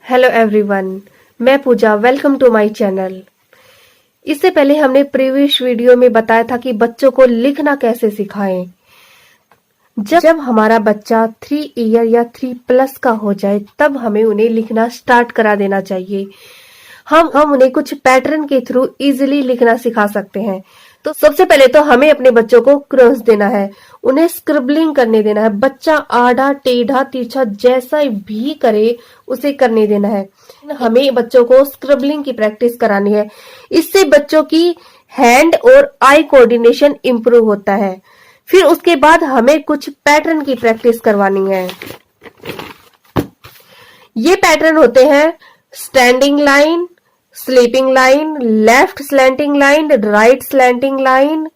Hello everyone, मैं Pooja. Welcome to my channel. इससे पहले हमने प्रीवियस वीडियो में बताया था कि बच्चों को लिखना कैसे सिखाएं। जब हमारा बच्चा 3 ईयर या 3+ का हो जाए तब हमें उन्हें लिखना स्टार्ट करा देना चाहिए। हम उन्हें कुछ पैटर्न के थ्रू इजीली लिखना सिखा सकते हैं। तो सबसे पहले तो हमें अपने बच्चों को क्रॉस देना है, उन्हें स्क्रिबलिंग करने देना है। बच्चा आड़ा टेढ़ा तिरछा जैसा भी करे उसे करने देना है। हमें बच्चों को स्क्रिबलिंग की प्रैक्टिस करानी है। इससे बच्चों की हैंड और आई कोऑर्डिनेशन इंप्रूव होता है। फिर उसके बाद हमें कुछ पैटर्न की प्रैक्टिस करवानी है। ये पैटर्न होते हैं standing line, sleeping line, left slanting line, right slanting line,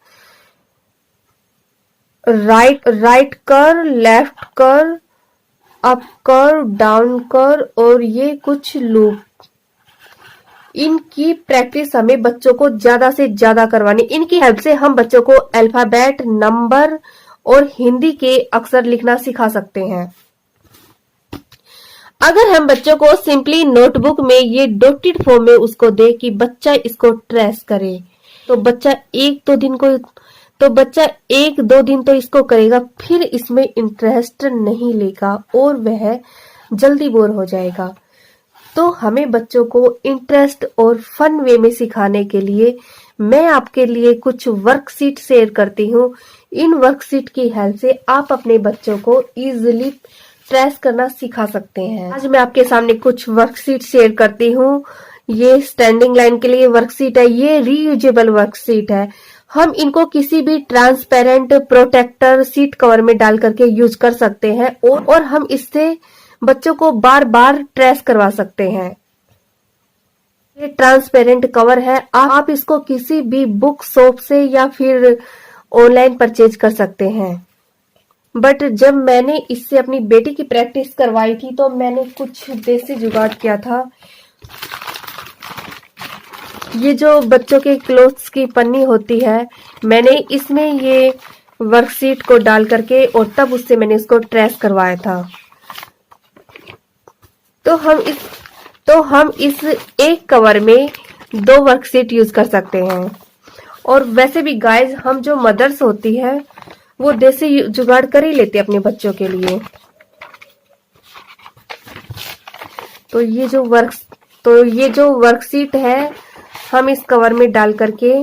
right कर, लेफ्ट कर, अप कर, डाउन कर और ये कुछ लूप। इनकी प्रैक्टिस हमें बच्चों को ज्यादा से ज्यादा करवानी। इनकी हेल्प से हम बच्चों को अल्फाबेट, नंबर और हिंदी के अक्षर लिखना सिखा सकते हैं। अगर हम बच्चों को सिंपली नोटबुक में ये डॉटेड फॉर्म में उसको दे कि बच्चा इसको ट्रेस करे, तो बच्चा एक दो दिन तो इसको करेगा, फिर इसमें इंटरेस्ट नहीं लेगा और वह जल्दी बोर हो जाएगा। तो हमें बच्चों को इंटरेस्ट और फन वे में सिखाने के लिए मैं आपके लिए कुछ वर्कशीट शेयर करती हूँ। इन वर्कशीट की हेल्प से आप अपने बच्चों को इजीली ट्रेस करना सिखा सकते हैं। आज मैं आपके सामने कुछ वर्कशीट शेयर करती हूँ। ये स्टैंडिंग लाइन के लिए वर्कशीट है। ये रीयूजेबल वर्कशीट है। हम इनको किसी भी ट्रांसपेरेंट प्रोटेक्टर सीट कवर में डाल करके यूज कर सकते हैं और हम इससे बच्चों को बार बार ट्रेस करवा सकते हैं। ये ट्रांसपेरेंट कवर है। आप इसको किसी भी बुक शॉप से या फिर ऑनलाइन परचेज कर सकते हैं। बट जब मैंने इससे अपनी बेटी की प्रैक्टिस करवाई थी तो मैंने कुछ देसी जुगाड़ किया था। ये जो बच्चों के क्लोथ्स की पन्नी होती है, मैंने इसमें ये वर्कशीट को डाल करके और तब उससे मैंने इसको ट्रेस करवाया था। तो हम इस एक कवर में 2 वर्कशीट यूज कर सकते हैं। और वैसे भी गाइज, हम जो मदर्स होती है वो देसी जुगाड़ कर ही लेते अपने बच्चों के लिए। तो ये जो वर्कशीट है हम इस कवर में डाल करके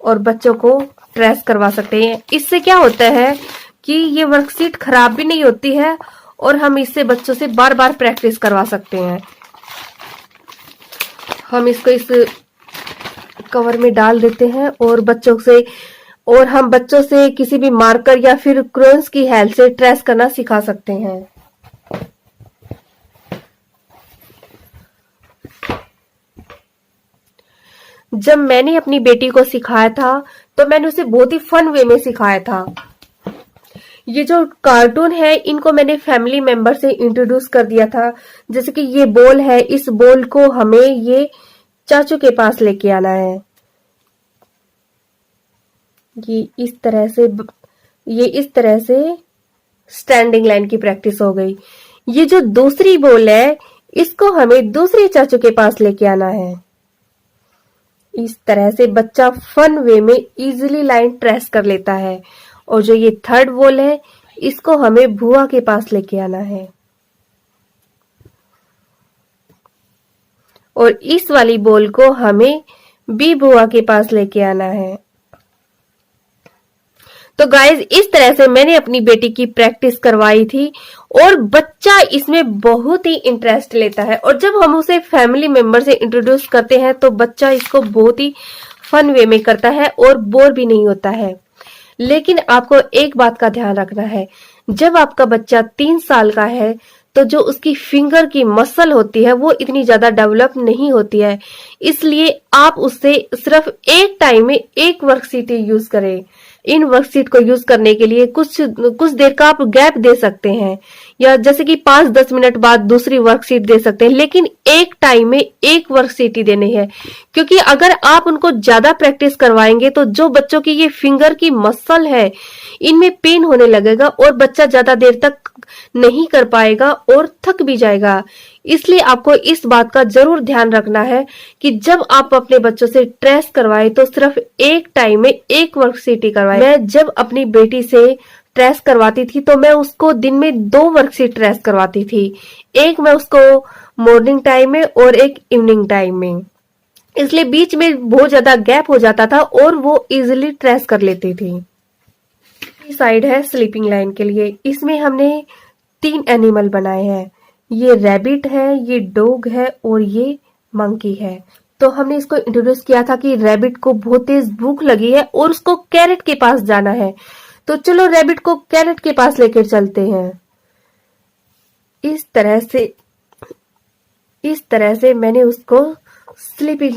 और बच्चों को ट्रेस करवा सकते हैं। इससे क्या होता है कि ये वर्कशीट खराब भी नहीं होती है और हम इससे बच्चों से बार बार प्रैक्टिस करवा सकते हैं। हम इसको इस कवर में डाल देते हैं और हम बच्चों से किसी भी मार्कर या फिर क्रेयॉन्स की हेल्प से ट्रेस करना सिखा सकते हैं। जब मैंने अपनी बेटी को सिखाया था तो मैंने उसे बहुत ही फन वे में सिखाया था। ये जो कार्टून है इनको मैंने फैमिली मेंबर से इंट्रोड्यूस कर दिया था। जैसे कि ये बॉल है, इस बॉल को हमें ये चाचू के पास लेके आना है। ये इस तरह से स्टैंडिंग लाइन की प्रैक्टिस हो गई। ये जो दूसरी बॉल है इसको हमें दूसरे चाचू के पास लेके आना है। इस तरह से बच्चा फन वे में इजीली लाइन ट्रेस कर लेता है। और जो ये थर्ड बॉल है इसको हमें बुआ के पास लेके आना है और इस वाली बॉल को हमें बी बुआ के पास लेके आना है। तो गाइज, इस तरह से मैंने अपनी बेटी की प्रैक्टिस करवाई थी और बच्चा इसमें बहुत ही इंटरेस्ट लेता है। और जब हम उसे फैमिली मेंबर से इंट्रोड्यूस करते हैं तो बच्चा इसको बहुत ही फन वे में करता है और बोर भी नहीं होता है। लेकिन आपको एक बात का ध्यान रखना है, जब आपका बच्चा 3 साल का है तो जो उसकी फिंगर की मसल होती है वो इतनी ज्यादा डेवलप नहीं होती है। इसलिए आप उससे सिर्फ एक टाइम में एक वर्कशीट यूज करें। इन वर्कशीट को यूज करने के लिए कुछ देर का आप गैप दे सकते हैं, या जैसे कि 5-10 मिनट बाद दूसरी वर्कशीट दे सकते हैं, लेकिन एक टाइम में एक वर्कशीट ही देनी है, क्योंकि अगर आप उनको ज्यादा प्रैक्टिस करवाएंगे तो जो बच्चों की ये फिंगर की मसल है इनमें पेन होने लगेगा और बच्चा ज्यादा देर तक नहीं कर पाएगा और थक भी जाएगा। इसलिए आपको इस बात का जरूर ध्यान रखना है कि जब आप अपने बच्चों से ट्रेस करवाए तो सिर्फ एक टाइम में एक वर्कशीट ही करवाए। मैं जब अपनी बेटी से ट्रेस करवाती थी तो मैं उसको दिन में 2 वर्कशीट ट्रेस करवाती थी। एक मैं उसको मॉर्निंग टाइम में और एक इवनिंग टाइम में, इसलिए बीच में बहुत ज्यादा गैप हो जाता था और वो इजिली ट्रेस कर लेती थी। साइड है स्लीपिंग लाइन के लिए, इसमें हमने 3 एनिमल बनाए हैं। ये रैबिट है, ये डॉग है और ये मंकी है। तो हमने इसको इंट्रोड्यूस किया था कि रैबिट को बहुत तेज भूख लगी है और उसको कैरेट के पास जाना है, तो चलो रैबिट को कैरेट के पास लेकर चलते हैं। इस तरह से मैंने उसको स्लीपिंग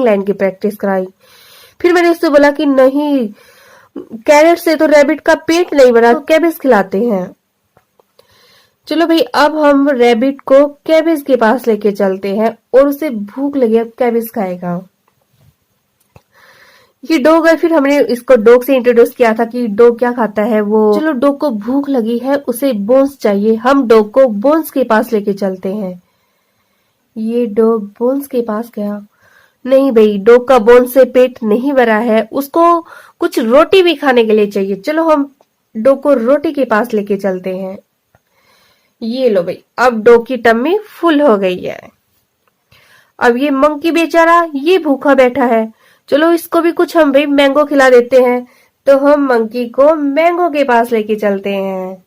लाइन की प्रैक्टिस कराई। फिर मैंने उससे बोला कि नहीं, कैरेट से तो रैबिट का पेट नहीं भरा, तो कैबेज खिलाते हैं। चलो भाई, अब हम रैबिट को कैबेज के पास लेके चलते हैं और उसे भूख लगी, अब कैबेज खाएगा। ये डॉग है, फिर हमने इसको डॉग से इंट्रोड्यूस किया था कि डॉग क्या खाता है वो। चलो, डॉग को भूख लगी है, उसे बोन्स चाहिए, हम डॉग को बोन्स के पास लेके चलते हैं। ये डॉग बोन्स के पास गया। नहीं भाई, डॉग का बोन्स से पेट नहीं भरा है, उसको कुछ रोटी भी खाने के लिए चाहिए। चलो हम डॉग को रोटी के पास लेके चलते हैं। ये लो भाई, अब डॉग की टम्मी फुल हो गई है। अब ये मंकी बेचारा ये भूखा बैठा है, चलो इसको भी कुछ हम भाई मैंगो खिला देते हैं। तो हम मंकी को मैंगो के पास लेके चलते हैं,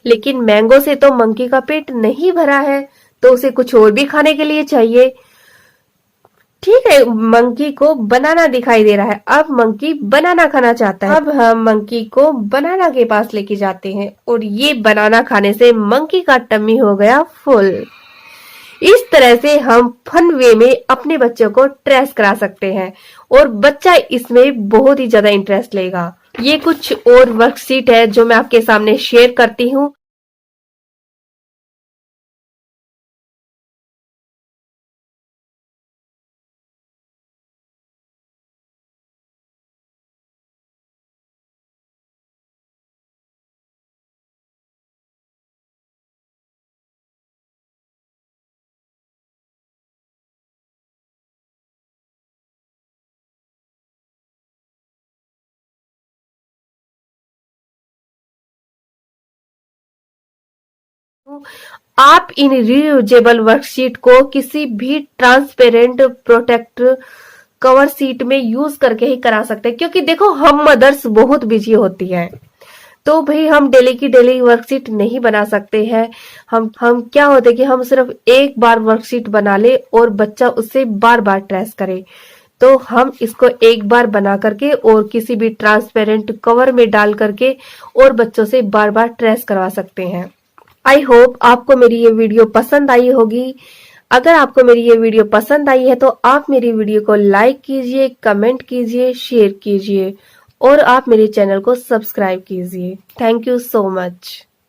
लेकिन मैंगो से तो मंकी का पेट नहीं भरा है, तो उसे कुछ और भी खाने के लिए चाहिए। ठीक है, मंकी को बनाना दिखाई दे रहा है, अब मंकी बनाना खाना चाहता है। अब हम मंकी को बनाना के पास लेके जाते हैं और ये बनाना खाने से मंकी का टम्मी हो गया फुल। इस तरह से हम फन वे में अपने बच्चों को ट्रेस करा सकते हैं और बच्चा इसमें बहुत ही ज्यादा इंटरेस्ट लेगा। ये कुछ और वर्कशीट है जो मैं आपके सामने शेयर करती हूँ। आप इन रियूजेबल वर्कशीट को किसी भी ट्रांसपेरेंट प्रोटेक्ट कवर शीट में यूज करके ही करा सकते हैं, क्योंकि देखो हम मदर्स बहुत बिजी होती हैं, तो भाई हम डेली की डेली वर्कशीट नहीं बना सकते हैं। हम क्या होते हैं कि हम सिर्फ एक बार वर्कशीट बना ले और बच्चा उससे बार बार ट्रेस करे, तो हम इसको एक बार बना करके और किसी भी ट्रांसपेरेंट कवर में डाल करके और बच्चों से बार बार ट्रेस करवा सकते हैं। आई होप आपको मेरी ये वीडियो पसंद आई होगी। अगर आपको मेरी ये वीडियो पसंद आई है तो आप मेरी वीडियो को लाइक कीजिए, कमेंट कीजिए, शेयर कीजिए और आप मेरे चैनल को सब्सक्राइब कीजिए। Thank you so much.